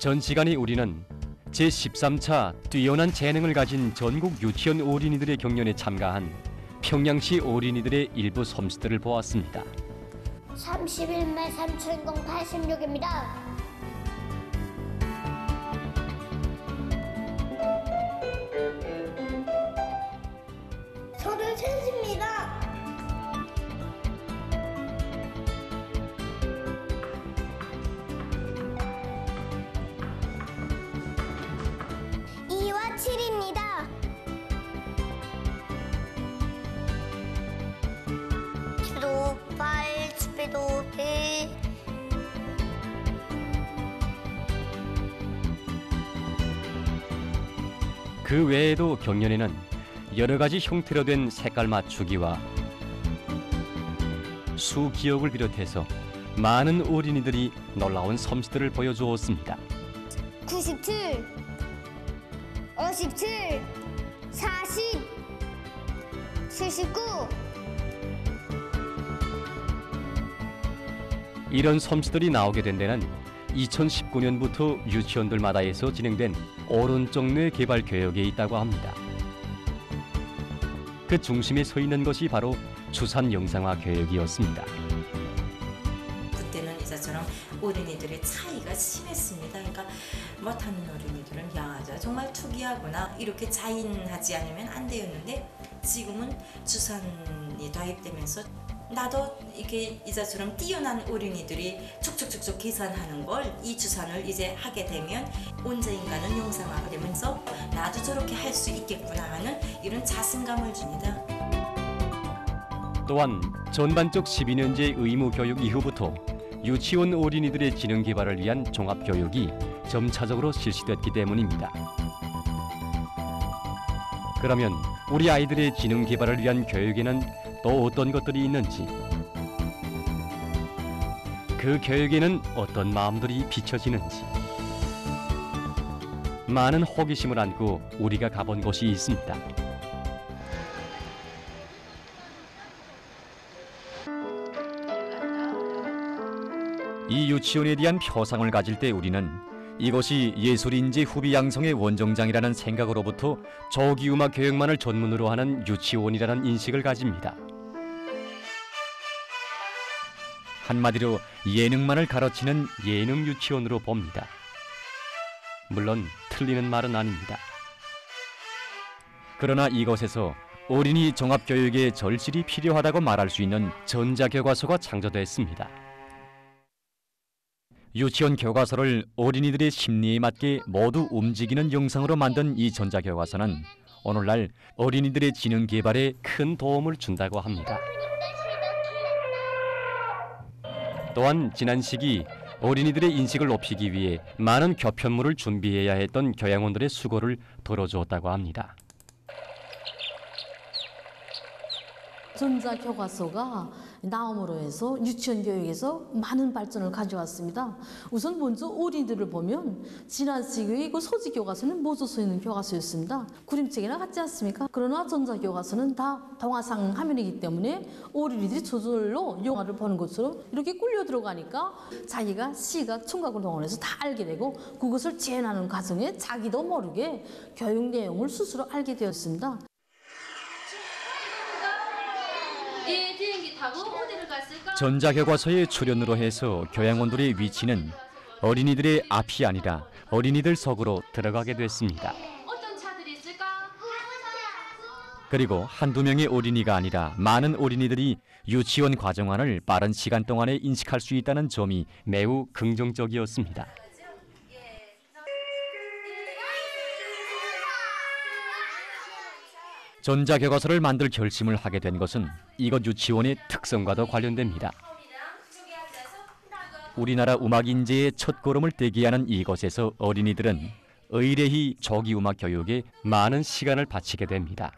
전 시간에 우리는 제13차 뛰어난 재능을 가진 전국 유치원 어린이들의 경연에 참가한 평양시 어린이들의 일부 솜씨들을 보았습니다. 31매 3천공 86입니다. 저는 셋입니다. 이와 7입니다. 도 8, 10배도 100. 그 외에도 경연에는 여러 가지 형태로 된 색깔 맞추기와 수 기억을 비롯해서 많은 어린이들이 놀라운 솜씨들을 보여주었습니다. 97, 57, 40, 79. 이런 솜씨들이 나오게 된 데는 2019년부터 유치원들마다에서 진행된 오른쪽 뇌 개발 교육에 있다고 합니다. 그 중심에 서 있는 것이 바로 추산 영상화 교육이었습니다. 그때는 이제처럼 어린이들의 차이가 심했습니다. 그러니까 못하는 어린이들은 야, 저 정말 특이하구나 이렇게 자인하지 않으면 안 되었는데 지금은 추산이 도입되면서 나도 이렇게 이제처럼 뛰어난 어린이들이 촉촉촉촉 계산하는 걸 이 추산을 이제 하게 되면 언젠가는 영상화가 되면서 나도 저렇게 할 수 있겠구나 하는 이런 자신감을 줍니다. 또한 전반적 12년제 의무 교육 이후부터 유치원 어린이들의 지능 개발을 위한 종합 교육이 점차적으로 실시됐기 때문입니다. 그러면 우리 아이들의 지능 개발을 위한 교육에는 또 어떤 것들이 있는지, 그 교육에는 어떤 마음들이 비춰지는지, 많은 호기심을 안고 우리가 가본 곳이 있습니다. 이 유치원에 대한 표상을 가질 때 우리는 이것이 예술인재 후비 양성의 원정장이라는 생각으로부터 조기음악 교육만을 전문으로 하는 유치원이라는 인식을 가집니다. 한마디로 예능만을 가르치는 예능 유치원으로 봅니다. 물론 틀리는 말은 아닙니다. 그러나 이곳에서 어린이 종합교육의 절실히 필요하다고 말할 수 있는 전자교과서가 창조됐습니다. 유치원 교과서를 어린이들의 심리에 맞게 모두 움직이는 영상으로 만든 이 전자교과서는 오늘날 어린이들의 지능 개발에 큰 도움을 준다고 합니다. 또한 지난 시기 어린이들의 인식을 높이기 위해 많은 교편물을 준비해야 했던 교양원들의 수고를 덜어주었다고 합니다. 전자교과서가 나옴으로 해서 유치원 교육에서 많은 발전을 가져왔습니다. 우선 먼저 어린이들을 보면 지난 시기의 그 소지 교과서는 모두 써 있는 교과서였습니다. 그림책이나 같지 않습니까? 그러나 전자교과서는 다 동화상 화면이기 때문에 어린이들이 저절로 영화를 보는 것처럼 이렇게 꿀려 들어가니까 자기가 시각, 청각을 동원해서 다 알게 되고 그것을 재현하는 과정에 자기도 모르게 교육 내용을 스스로 알게 되었습니다. 전자교과서의 출연으로 해서 교양원들의 위치는 어린이들의 앞이 아니라 어린이들 속으로 들어가게 됐습니다. 그리고 한두 명의 어린이가 아니라 많은 어린이들이 유치원 과정안을 빠른 시간 동안에 인식할 수 있다는 점이 매우 긍정적이었습니다. 전자교과서를 만들 결심을 하게 된 것은 이곳 유치원의 특성과도 관련됩니다. 우리나라 음악 인재의 첫걸음을 떼게 하는 이곳에서 어린이들은 의례히 조기음악 교육에 많은 시간을 바치게 됩니다.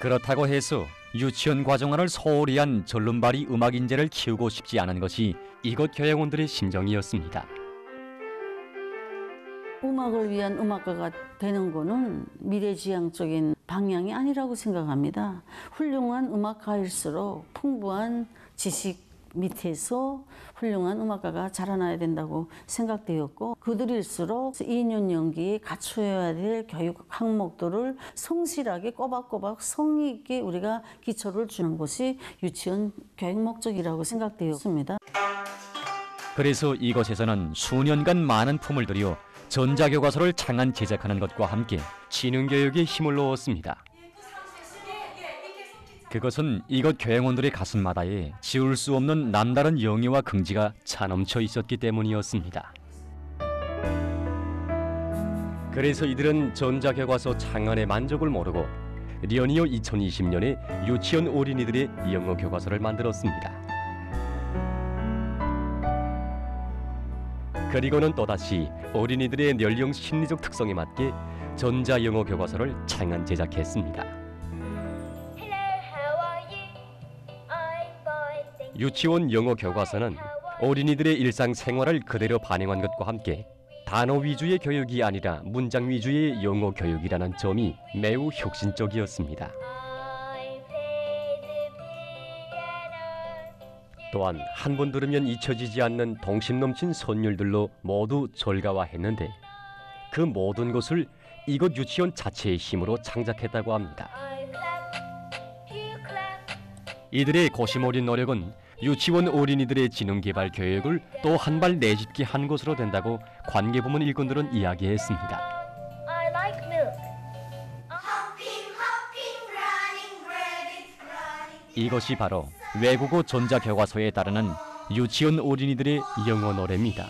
그렇다고 해서 유치원 과정안을 소홀히 한 절름발이 음악 인재를 키우고 싶지 않은 것이 이곳 교양원들의 심정이었습니다. 음악을 위한 음악가가 되는 거는 미래지향적인 방향이 아니라고 생각합니다. 훌륭한 음악가일수록 풍부한 지식, 밑에서 훌륭한 음악가가 자라나야 된다고 생각되었고 그들일수록 2년 연기에 갖춰야 될 교육 항목들을 성실하게 꼬박꼬박 성의 있게 우리가 기초를 주는 것이 유치원 교육 목적이라고 생각되었습니다. 그래서 이곳에서는 수년간 많은 품을 들여 전자교과서를 창안 제작하는 것과 함께 지능교육에 힘을 넣었습니다. 그것은 이곳 교양원들의 가슴마다에 지울 수 없는 남다른 영예와 긍지가 차넘쳐 있었기 때문이었습니다. 그래서 이들은 전자교과서 창안의 만족을 모르고 리언이어 2020년에 유치원 어린이들의 영어 교과서를 만들었습니다. 그리고는 또다시 어린이들의 연령 심리적 특성에 맞게 전자영어 교과서를 창안 제작했습니다. 유치원 영어 교과서는 어린이들의 일상생활을 그대로 반영한 것과 함께 단어 위주의 교육이 아니라 문장 위주의 영어 교육이라는 점이 매우 혁신적이었습니다. 또한 한 번 들으면 잊혀지지 않는 동심 넘친 선율들로 모두 절가화했는데 그 모든 것을 이곳 유치원 자체의 힘으로 창작했다고 합니다. 이들의 고심 어린 노력은 유치원 어린이들의 지능개발 교육을 또 한 발 내딛게 한 것으로 된다고 관계부문 일꾼들은 이야기했습니다. 이것이 바로 외국어 전자교과서에 따르는 유치원 어린이들의 영어 노래입니다.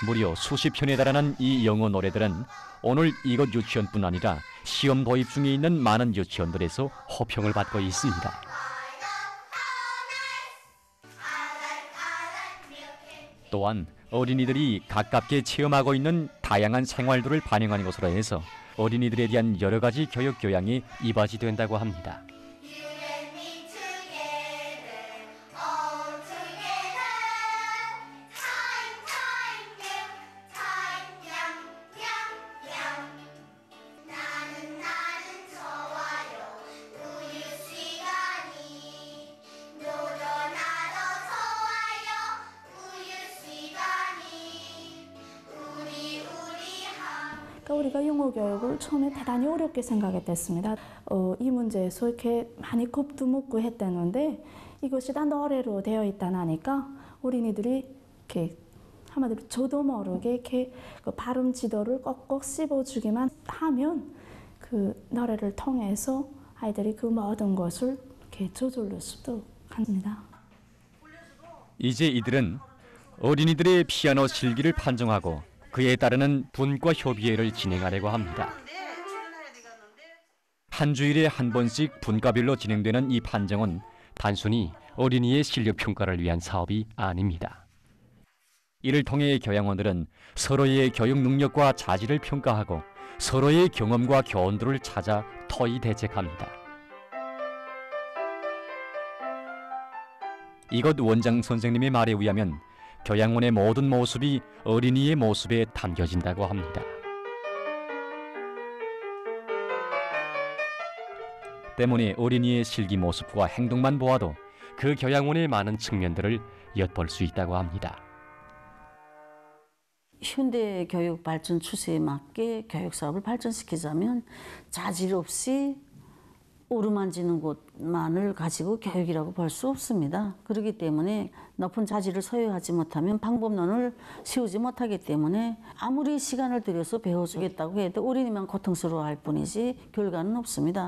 무려 수십 편에 달하는 이 영어 노래들은 오늘 이곳 유치원뿐 아니라 시험 도입 중에 있는 많은 유치원들에서 호평을 받고 있습니다. 또한 어린이들이 가깝게 체험하고 있는 다양한 생활들을 반영하는 것으로 해서 어린이들에 대한 여러 가지 교육 교양이 이바지 된다고 합니다. 우리가 영어 교육을 처음에 대단히 어렵게 생각했습니다. 이 문제에서 이렇게 많이 겁도 먹고 했다는데 이것이 다 노래로 되어 있다니까 어린이들이 이렇게 한마디로 저도 모르게 이렇게 그 발음 지도를 꼭꼭 씹어주기만 하면 그 노래를 통해서 아이들이 그 모든 것을 이렇게 저절로 습득합니다. 이제 이들은 어린이들의 피아노 실기를 판정하고 그에 따르는 분과 협의회를 진행하려고 합니다. 한 주일에 한 번씩 분과별로 진행되는 이 판정은 단순히 어린이의 실력 평가를 위한 사업이 아닙니다. 이를 통해 교양원들은 서로의 교육 능력과 자질을 평가하고 서로의 경험과 교훈들을 찾아 토의 대책합니다. 이곳 원장 선생님의 말에 의하면 교양원의 모든 모습이 어린이의 모습에 담겨진다고 합니다. 때문에 어린이의 실기 모습과 행동만 보아도 그 교양원의 많은 측면들을 엿볼 수 있다고 합니다. 현대 교육 발전 추세에 맞게 교육 사업을 발전시키자면 자질 없이 오르만지는 것만을 가지고 교육이라고 볼 수 없습니다. 그렇기 때문에 높은 자질을 소유하지 못하면 방법론을 세우지 못하기 때문에 아무리 시간을 들여서 배워주겠다고 해도 어린이만 고통스러워할 뿐이지 결과는 없습니다.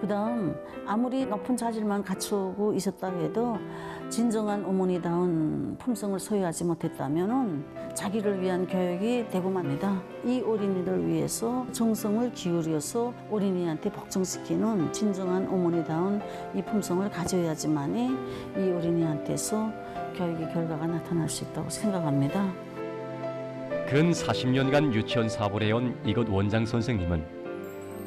그다음 아무리 높은 자질만 갖추고 있었다 해도 진정한 어머니다운 품성을 소유하지 못했다면 자기를 위한 교육이 되고 맙니다. 이 어린이를 위해서 정성을 기울여서 어린이한테 복종시키는 진정한 어머니다운 이 품성을 가져야지만이 이 어린이한테서 교육의 결과가 나타날 수 있다고 생각합니다. 근 40년간 유치원 사업을 해온 이곳 원장 선생님은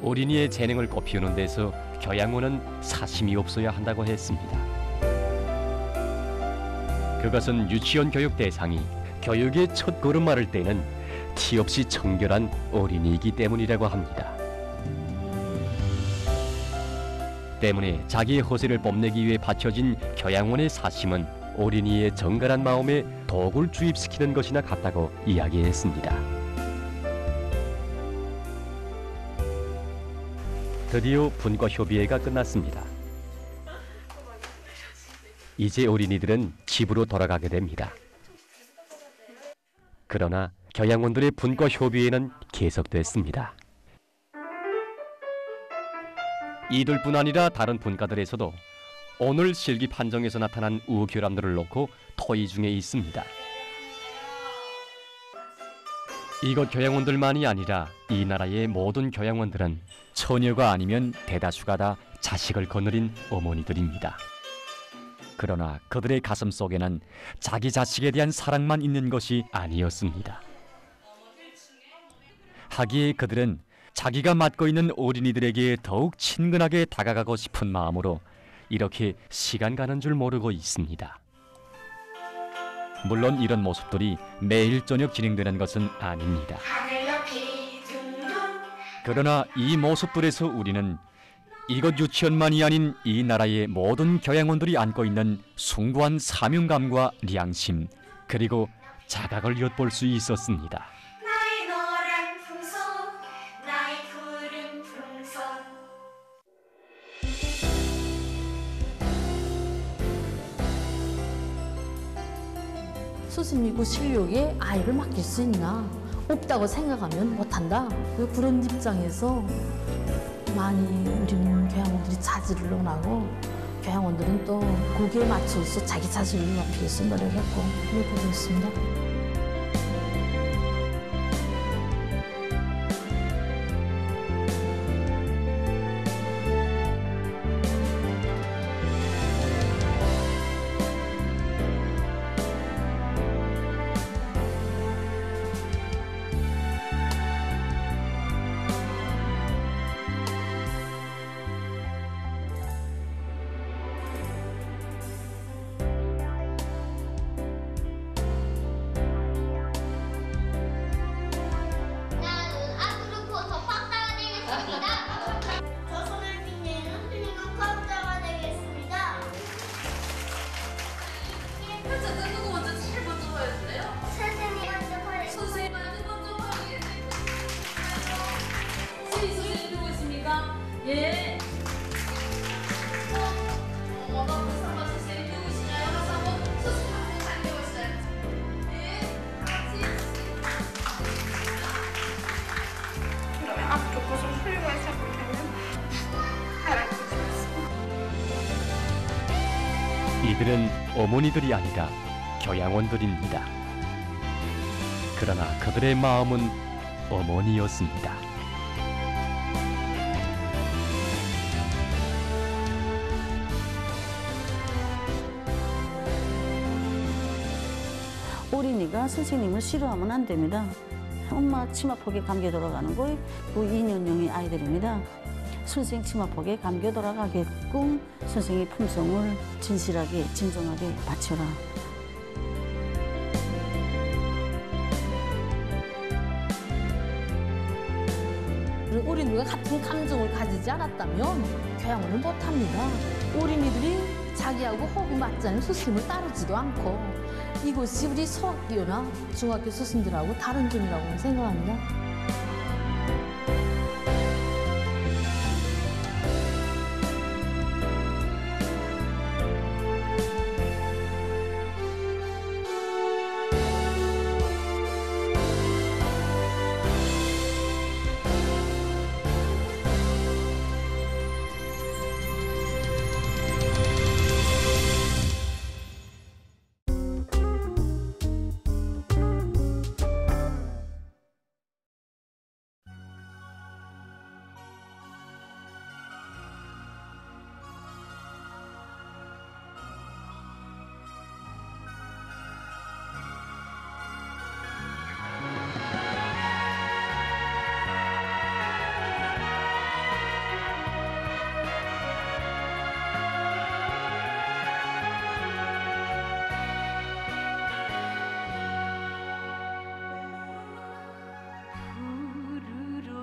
어린이의 재능을 꽃피우는 데서 교양원은 사심이 없어야 한다고 했습니다. 그것은 유치원 교육 대상이 교육의 첫 걸음마를 떼는 티 없이 정결한 어린이이기 때문이라고 합니다. 때문에 자기의 허세를 뽐내기 위해 바쳐진 교양원의 사심은 어린이의 정갈한 마음에 덕을 주입시키는 것이나 같다고 이야기했습니다. 드디어 분과 협의회가 끝났습니다. 이제 어린이들은 집으로 돌아가게 됩니다. 그러나 교양원들의 분과 협의회는 계속됐습니다. 이들뿐 아니라 다른 분과들에서도 오늘 실기 판정에서 나타난 우결함들을 놓고 토의 중에 있습니다. 이곳 교양원들만이 아니라 이 나라의 모든 교양원들은 처녀가 아니면 대다수가 다 자식을 거느린 어머니들입니다. 그러나 그들의 가슴 속에는 자기 자식에 대한 사랑만 있는 것이 아니었습니다. 하기에 그들은 자기가 맡고 있는 어린이들에게 더욱 친근하게 다가가고 싶은 마음으로 이렇게 시간 가는 줄 모르고 있습니다. 물론 이런 모습들이 매일 저녁 진행되는 것은 아닙니다. 그러나 이 모습들에서 우리는 이곳 유치원만이 아닌 이 나라의 모든 교양원들이 안고 있는 숭고한 사명감과良심, 그리고 자각을 엿볼 수 있었습니다. 스승이고 실력에 아이를 맡길 수 있나? 없다고 생각하면 못한다. 그런 입장에서 많이 우리는 교양원들이 자질을 논하고 교양원들은 또 거기에 맞춰서 자기 자질을 높이기 위해서 노력했고 그러고 있습니다. 예. 앞으로 고소 훌륭한 사람이 되면 하라고 싶습니다. 이들은 어머니들이 아니라 교양원들입니다. 그러나 그들의 마음은 어머니였습니다. 어린이가 선생님을 싫어하면 안 됩니다. 엄마 치마폭에 감겨 돌아가는 거에 그 2년용의 아이들입니다. 선생 치마폭에 감겨 돌아가게끔 선생의 품성을 진실하게 진정하게 바쳐라. 어린이가 같은 감정을 가지지 않았다면 교양원을 못합니다. 어린이들이 자기하고 호흡 맞지 않는 스승을 따르지도 않고 이것이 우리 소학교나 중학교 스승들하고 다른 점이라고 생각합니다.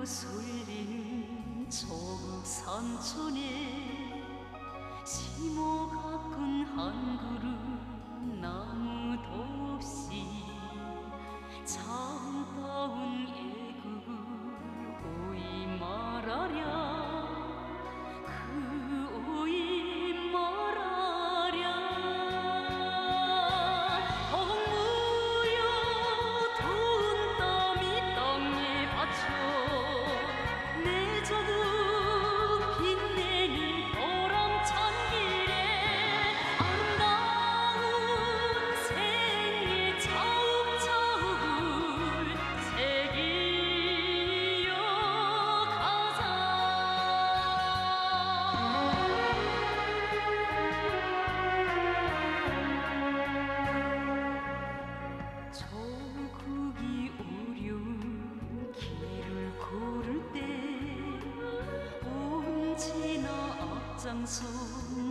설리는 조국 산촌에 심어 가꾼 한 그루 나무도 없이 참다운 애국 오이 말하랴 그 오이 말하랴 덕무여 돈 땀이 땅에 바쳐 내 조국 빛내는 보람찬 길에 아름다운 생의 차욱차욱을 새기어 가자. 조국이 어려운 길을 걸을 때 언제나 앞장선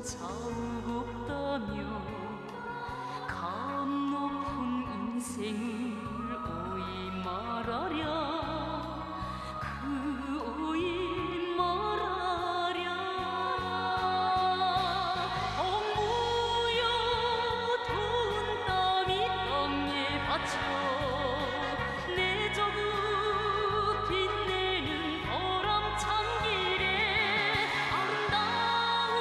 자욱 없다며 감 높은 인생을 오이 말하랴 그 오이 말하랴 덕무여 돈 땀이 땅에 바쳐 내 조국 빛내는 보람찬 길에 아름다운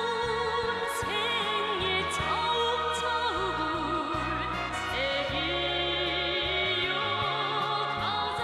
생의 차욱차욱을 새기어 가자.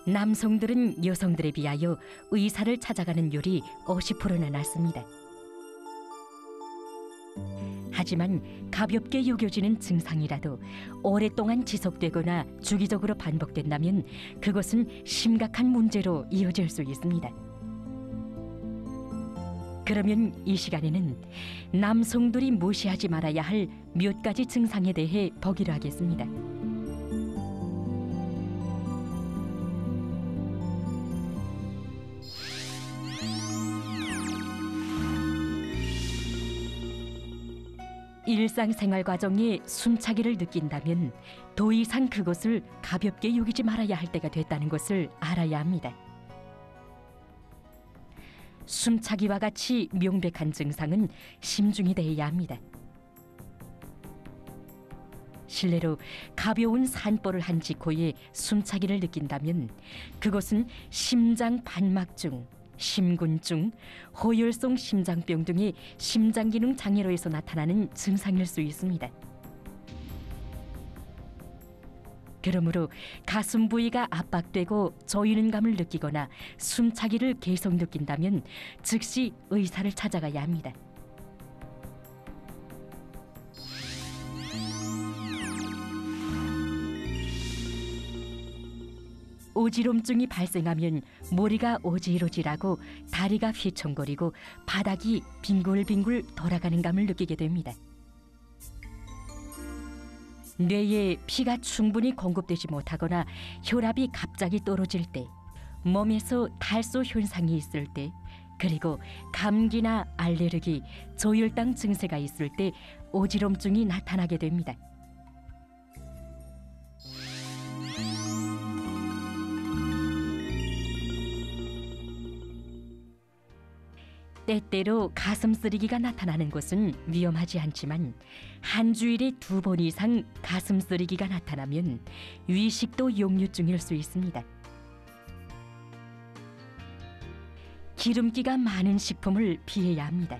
남성들은 여성들에 비하여 의사를 찾아가는 율이 50%나 낮습니다. 하지만 가볍게 여겨지는 증상이라도 오랫동안 지속되거나 주기적으로 반복된다면 그것은 심각한 문제로 이어질 수 있습니다. 그러면 이 시간에는 남성들이 무시하지 말아야 할 몇 가지 증상에 대해 보기로 하겠습니다. 일상생활 과정에 숨차기를 느낀다면 더 이상 그것을 가볍게 여기지 말아야 할 때가 됐다는 것을 알아야 합니다. 숨차기와 같이 명백한 증상은 심중이 되어야 합니다. 실례로 가벼운 산보를 한 직후에 숨차기를 느낀다면 그것은 심장 반막증, 심근증, 호혈성 심장병 등의 심장기능 장애로에서 나타나는 증상일 수 있습니다. 그러므로 가슴 부위가 압박되고 조이는 감을 느끼거나 숨차기를 계속 느낀다면 즉시 의사를 찾아가야 합니다. 오지럼증이 발생하면 머리가 오질오질하고 다리가 휘청거리고 바닥이 빙글빙글 돌아가는 감을 느끼게 됩니다. 뇌에 피가 충분히 공급되지 못하거나 혈압이 갑자기 떨어질 때, 몸에서 탈소 현상이 있을 때, 그리고 감기나 알레르기, 저혈당 증세가 있을 때 오지럼증이 나타나게 됩니다. 때때로 가슴 쓰리기가 나타나는 것은 위험하지 않지만 한 주일에 2번 이상 가슴 쓰리기가 나타나면 위식도 역류증일 수 있습니다. 기름기가 많은 식품을 피해야 합니다.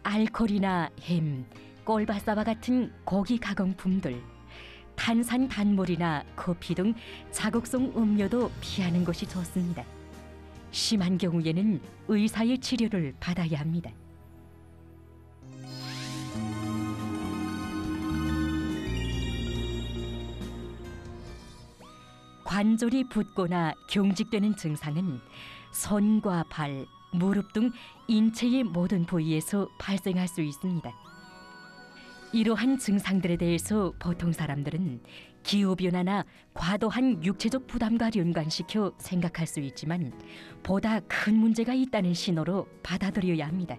알코올이나 햄, 꼴바사와 같은 고기 가공품들, 탄산 단물이나 커피 등 자극성 음료도 피하는 것이 좋습니다. 심한 경우에는 의사의 치료를 받아야 합니다. 관절이 붓거나 경직되는 증상은 손과 발, 무릎 등 인체의 모든 부위에서 발생할 수 있습니다. 이러한 증상들에 대해서 보통 사람들은 기후변화나 과도한 육체적 부담과 연관시켜 생각할 수 있지만 보다 큰 문제가 있다는 신호로 받아들여야 합니다.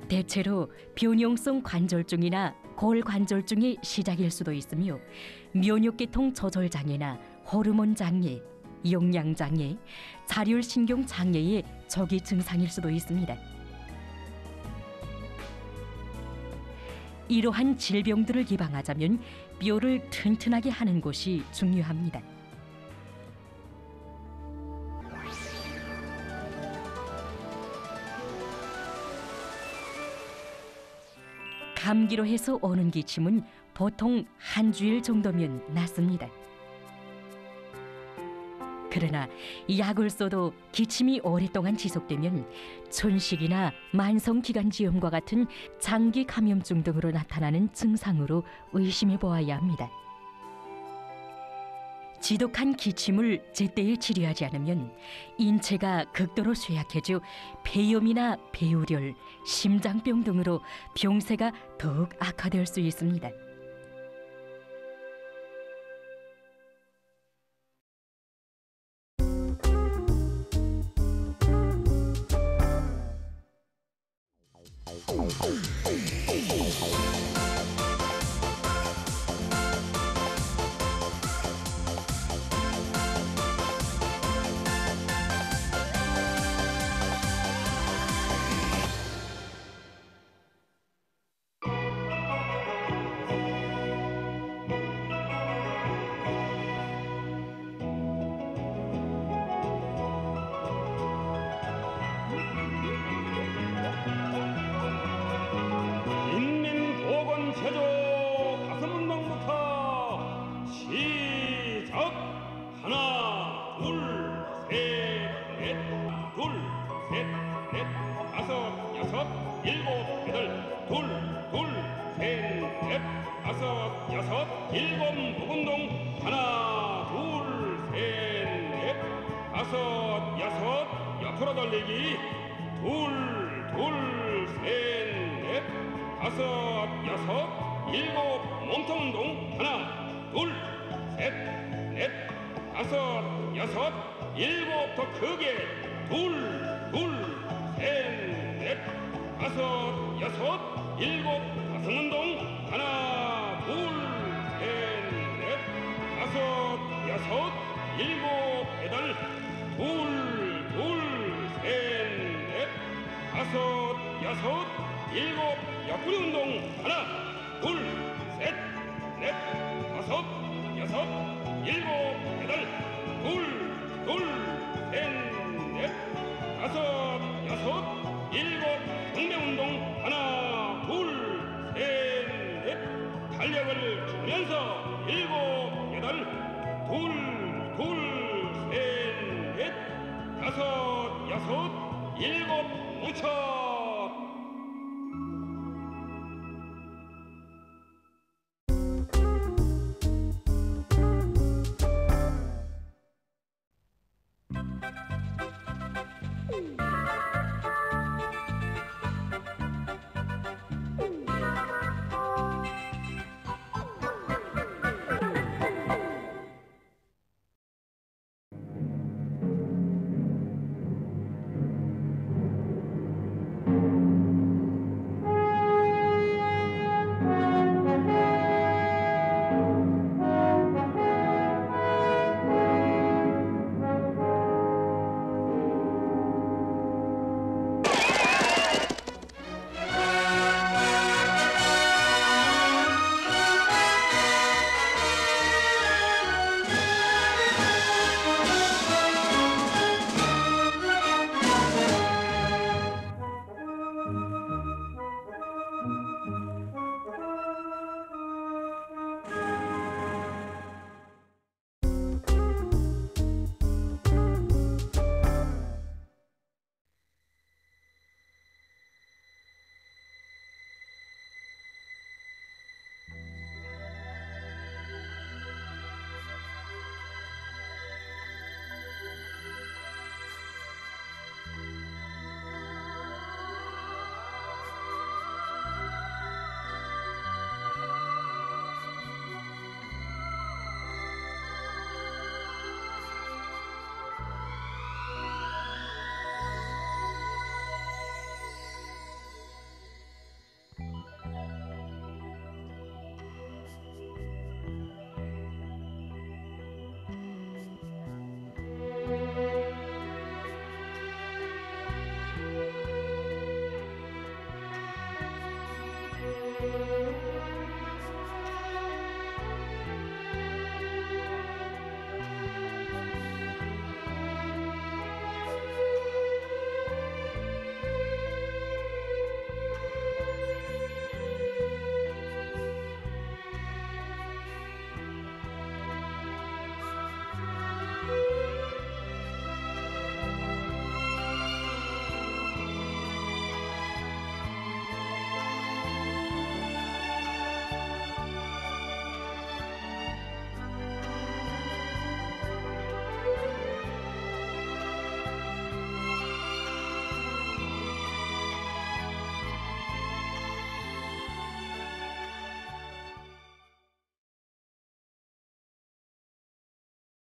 대체로 변형성 관절증이나 골관절증의 시작일 수도 있으며 면역계통 조절 장애나 호르몬 장애, 영양 장애, 자율신경 장애의 조기 증상일 수도 있습니다. 이러한 질병들을 예방하자면 뼈를 튼튼하게 하는 것이 중요합니다. 감기로 해서 오는 기침은 보통 한 주일 정도면 낫습니다. 그러나 약을 써도 기침이 오랫동안 지속되면 천식이나 만성기관지염과 같은 장기 감염증 등으로 나타나는 증상으로 의심해 보아야 합니다. 지독한 기침을 제때에 치료하지 않으면 인체가 극도로 쇠약해져 폐염이나 폐우열, 심장병 등으로 병세가 더욱 악화될 수 있습니다. 옆으로 돌리기 둘, 셋, 넷, 다섯, 여섯, 일곱 몸통 운동 하나, 둘, 셋, 넷, 다섯, 여섯, 일곱 더 크게 둘, 셋, 넷, 다섯, 여섯, 일곱 가슴 운동 하나, 둘, 셋, 넷, 다섯, 여섯, 일곱 여덟 둘, 셋, 넷, 다섯, 여섯, 일곱 옆구리 운동 하나, 둘, 셋, 넷, 다섯, 여섯, 일곱 여덟 둘, 셋, 넷, 다섯, 여섯, 일곱 정면 운동 하나, 둘, 셋, 넷, 탄력을 주면서 일곱 여덟 둘, 셋, 넷, 다섯, 여섯, 일곱 뭉쳐